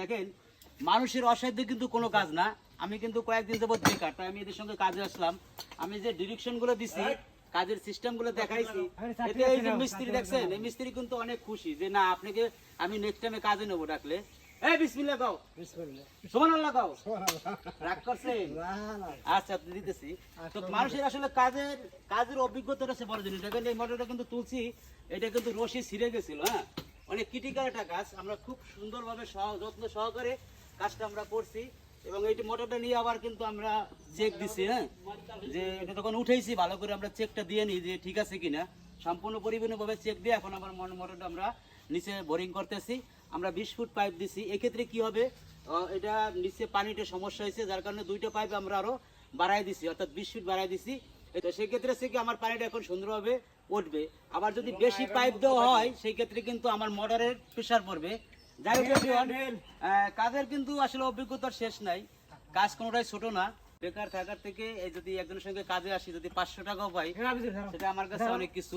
দেখেন মানুষের অসাধ্য কিন্তু কোনো কাজ না। আমি কিন্তু কয়েকদিন যাবত বেকার, তাই আমি এদের সঙ্গে কাজে আসলাম। আমি যে ডিরেকশন গুলো দিছি, কাজের সিস্টেম গুলো দেখাইছি, এতে এই যে মিস্ত্রি দেখছেন, এই মিস্ত্রি কিন্তু অনেক খুশি যে না আপনাকে আমি নেক্সট টাইমে কাজে নেবো ডাকলে। এই বিসমিল্লাহ গাও, সুবহানাল্লাহ গাও, রাগ করছেন? আচ্ছা দিতেছি। তো মানুষের আসলে কাজের অভিজ্ঞতাটা হচ্ছে বড় জিনিস। দেখেন এই মোটরটা কিন্তু তুলছি, এটা কিন্তু রশি ছিঁড়ে গেছিল, হ্যাঁ অনেক ক্রিটিক্যাল একটা কাজ। আমরা খুব সুন্দরভাবে যত্ন সহকারে কাজটা আমরা করছি এবং এই মোটরটা নিয়ে আবার কিন্তু আমরা চেক দিছি, হ্যাঁ যে এটা তখন উঠেইছি ভালো করে আমরা চেকটা দিয়ে নিই যে ঠিক আছে কিনা। সম্পূর্ণ পরিপূর্ণভাবে চেক দিয়ে এখন আবার মোটরটা আমরা নিচে বোরিং করতেছি। আমরা 20 ফুট পাইপ দিছি। এক্ষেত্রে কি হবে, এটা নিচে পানিতে সমস্যা হয়েছে, যার কারণে দুইটা পাইপ আমরা আরো বাড়াই দিছি, অর্থাৎ 20 ফিট বাড়াই দিছি। তো সেক্ষেত্রে কি আমার পানিটা এখন সুন্দরভাবে উঠবে। আবার যদি বেশি পাইপ দেওয়া হয় সেই ক্ষেত্রে কিন্তু আমার মোটরের প্রেসার পড়বে। যাই হোক কাজের কিন্তু আসলে অভিজ্ঞতার শেষ নাই, কাজ কোনোটাই ছোট না। বেকার থাকার থেকে এই যদি একজনের সঙ্গে কাজে আসি, যদি 500 টাকাও পাই, সেটা আমার কাছে অনেক কিছু।